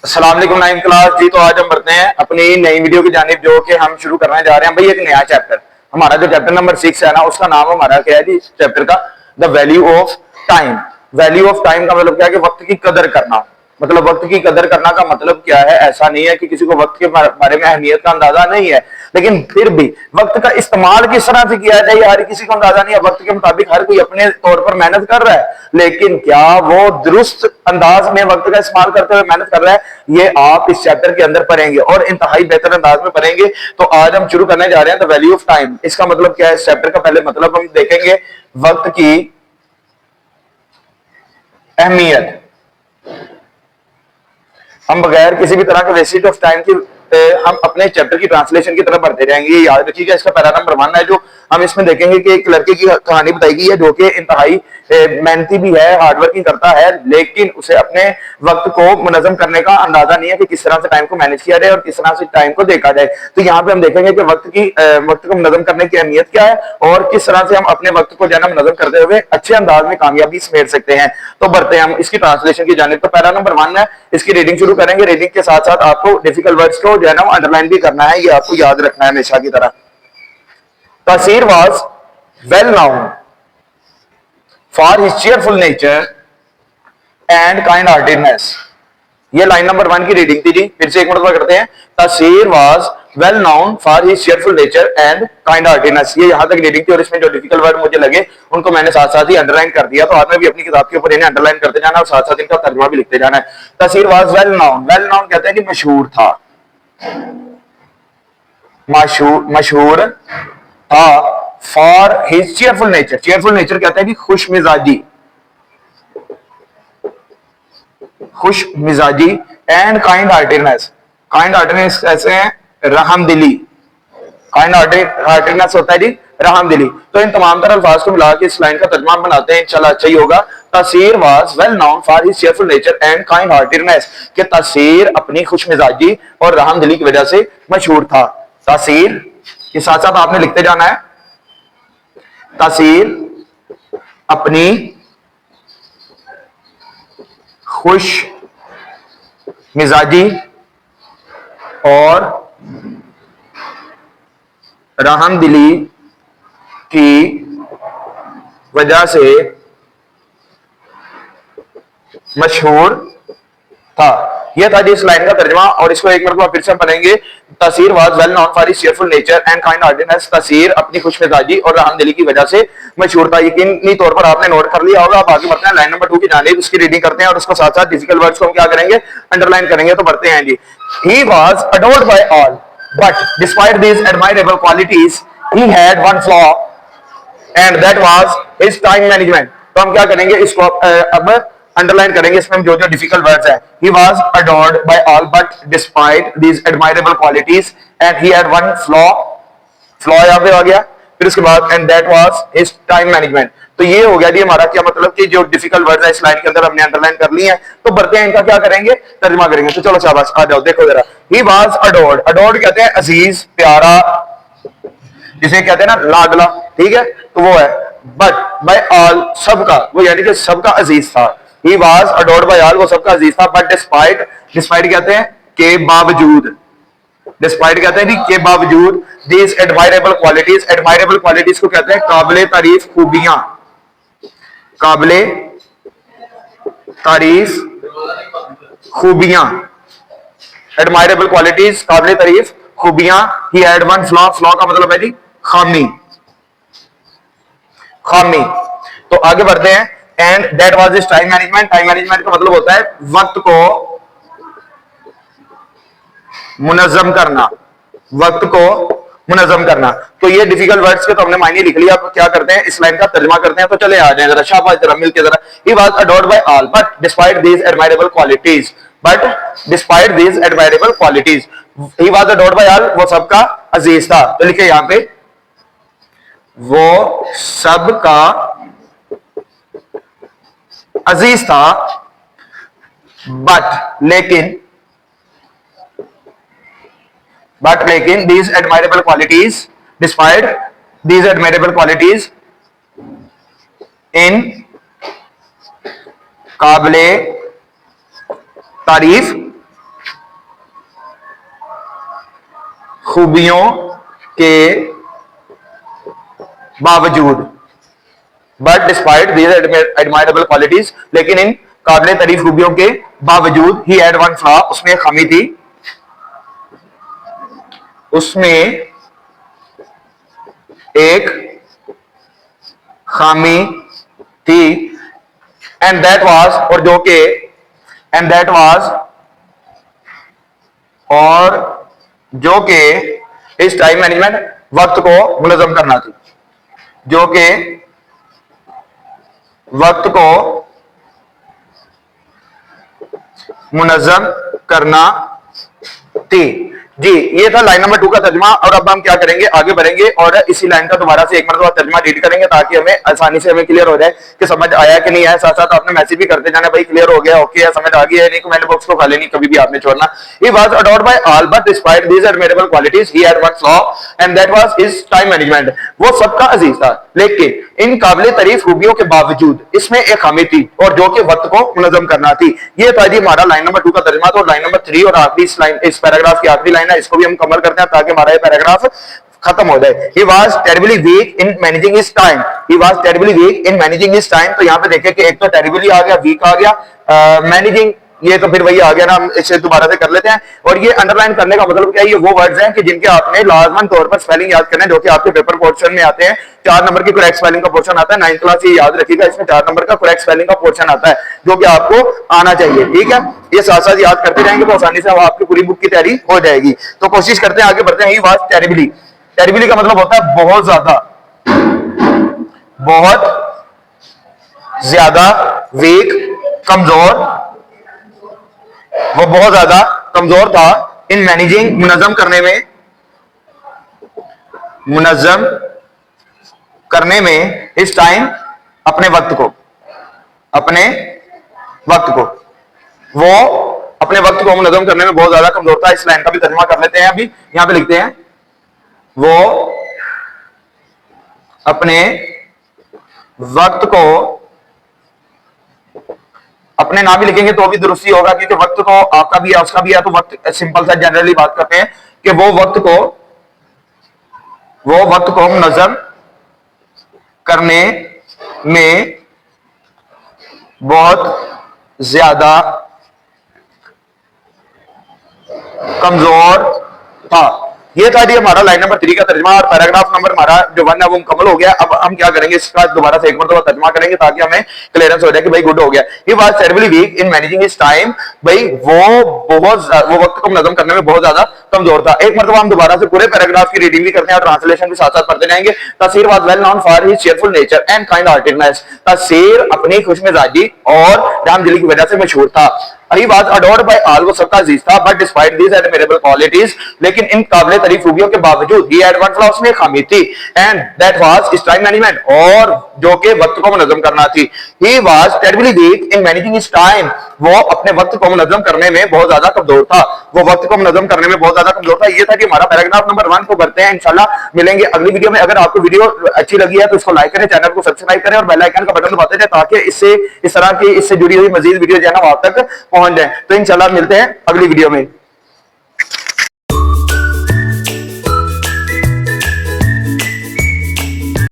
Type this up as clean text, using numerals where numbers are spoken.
अस्सलाम वालेकुम नाइम क्लास जी। तो आज हम बढ़ते हैं अपनी नई वीडियो की जानिब जो कि हम शुरू करने जा रहे हैं भाई एक नया चैप्टर। हमारा जो चैप्टर नंबर 6 है ना, उसका नाम हमारा क्या है जी चैप्टर का? The value of time. Value of time का मतलब क्या है कि वक्त की कदर करना। मतलब वक्त की कदर करना का मतलब क्या है? ऐसा नहीं है कि किसी को वक्त के बारे में अहमियत का अंदाजा नहीं है, लेकिन फिर भी वक्त का इस्तेमाल किस तरह से किया जाए हर किसी को अंदाजा नहीं है। वक्त के मुताबिक हर कोई अपने तौर पर मेहनत कर रहा है, लेकिन क्या वो दुरुस्त अंदाज में वक्त का इस्तेमाल करते हुए मेहनत कर रहा है, ये आप इस चैप्टर के अंदर पढ़ेंगे और इंतहाई बेहतर अंदाज में पढ़ेंगे। तो आज हम शुरू करने जा रहे हैं द वैल्यू ऑफ टाइम। इसका मतलब क्या है? इस चैप्टर का पहले मतलब हम देखेंगे वक्त की अहमियत। हम बगैर किसी भी तरह के वेस्टेज ऑफ टाइम की हम अपने चैप्टर की ट्रांसलेशन की तरफ बढ़ते जाएंगे। ये याद रखिएगा। इसका पैरा नंबर 1 है जो हम इसमें देखेंगे कि एक लड़के की कहानी बताई गई है जो कि इंतहाई मेहनती भी है, हार्डवर्किंग करता है, लेकिन उसे अपने वक्त को मुनज़्ज़म करने का अंदाजा नहीं है कि किस तरह से टाइम को मैनेज किया जाए और किस तरह से टाइम को देखा जाए। तो यहाँ पे हम देखेंगे कि वक्त को मुनज़्ज़म करने की अहमियत क्या है और किस तरह से हम अपने वक्त को जो है मुनज़्ज़म करते हुए अच्छे अंदाज में कामयाबी समेट सकते हैं। तो बढ़ते हैं हम इसकी ट्रांसलेशन की जानिब। तो पैरा नंबर 1 है, इसकी रीडिंग शुरू करेंगे। रीडिंग के साथ साथ आपको डिफिकल्ट वर्ड्स को जो है ना अंडरलाइन भी करना है, ये आपको याद रखना है हमेशा की तरह। तासीर was well known for his cheerful nature and kind heartedness. ये लाइन नंबर 1 की रीडिंग थी जी। फिर से एक मरतबा करते हैं। तासीर was well known for his cheerful nature and kind heartedness. ये यहां तक रीडिंग थी और इसमें जो डिफिकल्ट वर्ड मुझे लगे उनको मैंने साथ साथ ही अंडरलाइन कर दिया। तो आपने भी अपनी किताब के ऊपर इन्हें अंडरलाइन करते जाना और साथ साथ इनका तर्जुमा भी लिखते जाना है। Taseer was well known. Well known कहते हैं कि मशहूर था, मशहूर था। For his cheerful nature. Cheerful nature कहते हैं कि खुश मिजाजी, खुश मिजाजी। And kind heartedness. Kind heartedness कैसे है? रहमदिली। काइंड हार्टेडनेस होता है जी रहमदिली। तो इन तमाम तरह अल्फाज को मिला के इस लाइन का तर्जुमा बनाते हैं, इंशाल्लाह अच्छा ही होगा। तासीर was well known for his cheerful nature and kind heartedness. कि तासीर अपनी खुश मिजाजी और रहमदिली की वजह से मशहूर था। तासीर के साथ साथ आपने लिखते जाना है। तासीर अपनी खुश मिजाजी और रहमदिली की वजह से मशहूर था। यह था जी इस लाइन का तर्जुमा और इसको एक मरतबा फिर से हम पढ़ेंगे। तासीर was well known for his cheerful nature and kind heartedness. तासीर अपनी खुशमिजाजी और रहमदिली की वजह से मशहूर था। यकीनी तौर पर आपने नोट कर लिया होगा। अब आगे बढ़ते हैं लाइन नंबर 2 की जानिब। उसकी रीडिंग करते हैं और उसको साथ साथ डिफिकल्ट वर्ड्स को हम क्या करेंगे? अंडरलाइन करेंगे। तो बढ़ते हैं जी। He was adored by all but despite these admirable qualities he had one flaw and that was his time management. तो हम क्या करेंगे? इसको अब अंडरलाइन करेंगे। इसमें जो जो डिफिकल्ट वर्ड्स है। He was adored by all but despite these admirable qualities and he had one flaw. Flaw यहां पे आ गया। फिर उसके बाद and that was his time management. तो ये हो गया जी हमारा क्या मतलब कि जो डिफिकल्ट वर्ड्स है इस लाइन के अंदर हमने अंडरलाइन कर लिए हैं। तो बढ़ते हैं इनका क्या करेंगे? तर्जुमा करेंगे। तो चलो शाबाश आ जाओ। देखो जरा। He was adored. अडोर्ड कहते हैं अजीज, प्यारा, जिसे कहते हैं ना लाडला, ठीक है? तो वो है। बट बाय ऑल सबका, वो यानी कि सबका अजीज था। He was adored by all, वो सबका अजीज था। बट डिस्पाइट, डिस्पाइट कहते हैं के बावजूद, डिस्पाइट कहते हैं के बावजूद these admirable qualities. Admirable qualities को कहते हैं काबिले तारीफ खूबियां। काबिले तारीफ खूबियां, एडमायरेबल क्वालिटीज, काबिले तारीफ खूबियां। ही हैड वन फ्लॉ। फ्लॉ का मतलब है जी खामी, खामी। तो आगे बढ़ते हैं। And that was his time management. Time management का मतलब होता है वक्त को मुनज़्ज़म करना, वक्त को मुनज़्ज़म करना। तो ये डिफिकल्ट वर्ड्स के तो हमने मायने लिख लिया। अब क्या करते हैं? इस लाइन का तर्जुमा करते हैं। तो चले आ जाए जरा, शाबाश जरा मिलके जरा। He was adored by all but despite these admirable qualities. But despite these admirable qualities, he was adored by all, वो सबका अजीज था। तो लिखे यहां पे वो सबका अजीज था। बट लेकिन, बट लेकिन these admirable qualities, despite these admirable qualities in काबिले तारीफ खूबियों के बावजूद, but despite these admirable qualities, लेकिन इन काबिल तारीफ खूबियों के बावजूद ही हैड वन फ्लॉ, उसमें खामी थी, उसमें एक खामी थी, एंड दैट वाज, और जो के, एंड दैट वाज, और जो के इस टाइम मैनेजमेंट, वक्त को मुनज़्ज़म करना थी, जो के वक्त को मुनज़्ज़म करना थी। जी, ये था लाइन नंबर 2 का तर्जुमा। और अब हम क्या करेंगे, आगे बढ़ेंगे और इसी लाइन का दोबारा से एक मरतबा तर्जुमा रीड करेंगे ताकि हमें आसानी से हमें क्लियर हो जाए कि समझ आया कि नहीं आया। साथ साथ आपने मैसेज भी करते जाना, भाई क्लियर हो गया, ओके है, समझ आ गई है, नहीं कमेंट बॉक्स को खाली नहीं कभी भी आपने छोड़ना। He was adored by all, but despite these admirable qualities, he had one flaw, and that was his time management. वो सबका अजीज था, लेकिन इन काबिल तारीफ खूबियों के बावजूद इसमें एक खामी थी, और जो कि वक्त को मुनज़्ज़म करना थी। ये था जी हमारा लाइन नंबर 2 का तर्जुमा। तो लाइन नंबर 3 और आखिरी लाइन, इस पैराग्राफ की आखिरी लाइन है, इसको भी हम कवर करते हैं ताकि हमारा ये पैराग्राफ खत्म हो जाए। He was terribly weak in managing his time. He was terribly weak in managing his time. तो यहाँ पे देखें कि एक तो terribly आ गया, weak आ गया, मैनेजिंग ये तो फिर वही आ गया ना, हम इसे दोबारा से कर लेते हैं। और ये अंडरलाइन करने का मतलब क्या है, ये वो वर्ड्स हैं कि जिनके आपने लाजमन तौर पर स्पेलिंग याद करना है, जो कि आपके पेपर पोर्शन में आते हैं। 4 नंबर की करेक्ट स्पेलिंग का पोर्शन आता है 9th क्लास, ये याद रखिएगा, इसमें 4 नंबर का करेक्ट स्पेलिंग का पोर्शन आता है जो कि आपको आना चाहिए। ठीक है, ये साथ साथ याद करते रहेंगे तो आसानी से आपकी पूरी बुक की तैयारी हो जाएगी। तो कोशिश करते हैं, आगे बढ़ते हैं। ही वाज टेरिबली, टेरिबली का मतलब होता है बहुत ज्यादा, बहुत ज्यादा, वीक, कमजोर, वो बहुत ज्यादा कमजोर था इन मैनेजिंग, मुनज़्ज़म करने में, मुनज़्ज़म करने में, इस टाइम, अपने वक्त को, अपने वक्त को, वो अपने वक्त को मुनज़्ज़म करने में बहुत ज्यादा कमजोर था। इस लाइन का भी तर्जुमा कर लेते हैं। अभी यहां पे लिखते हैं, वो अपने वक्त को, अपने नाम भी लिखेंगे तो भी दुरुस्ती होगा क्योंकि वक्त तो आपका भी है उसका भी है, तो वक्त सिंपल सा जनरली बात करते हैं कि वो वक्त को मुनज़्ज़म करने में बहुत ज्यादा कमजोर था। ये था जी हमारा लाइन नंबर 3 का तर्जुमा, और पैराग्राफ नंबर हमारा जो 1 है वो मुकम्मल हो गया। अब हम क्या करेंगे, इसका दोबारा से एक मरतबा तर्जुमा करेंगे ताकि हमें क्लियरेंस हो जाए कि भाई गुड हो गया। He was terribly weak in managing his time, भाई वो वक्त को मुनज़्ज़म करने में बहुत ज्यादा कमजोर था। एक मरतबा हम दोबारा से पूरे पैराग्राफ की रीडिंग भी करते हैं और ट्रांसलेशन भी साथ साथ पढ़ते जाएंगे। Taseer was well known for his cheerful nature and kind heartedness. Taseer अपनी खुशमिजाजी और रामदिली की वजह से मशहूर था। He was adored by all, वो सबका अजीज था, but despite these admirable qualities, लेकिन इन काबिल तारीफ खूबियों के बावजूद he had one flaw, उसमें खामी थी, and that was his time management, और जो कि वक्त को मुनज़्ज़म करना थी। He was terribly weak in managing his time, वो अपने वक्त को मुनज़्ज़म करने में बहुत ज्यादा कमजोर था, वो वक्त को मुनज़्ज़म करने में बहुत ज्यादा कमजोर था। ये था कि हमारा पैराग्राफ नंबर 1 को बढ़ते हैं, इंशाल्लाह मिलेंगे अगली वीडियो में। अगर आपको वीडियो अच्छी लगी है तो इसको लाइक करें, चैनल को सब्सक्राइब करें और बेल आइकन का बटन दबाते जाए ताकि इससे इस तरह की इससे जुड़ी हुई मजीद वीडियो जो है ना आप तक पहुंच जाए। तो इंशाल्लाह मिलते हैं अगली वीडियो में।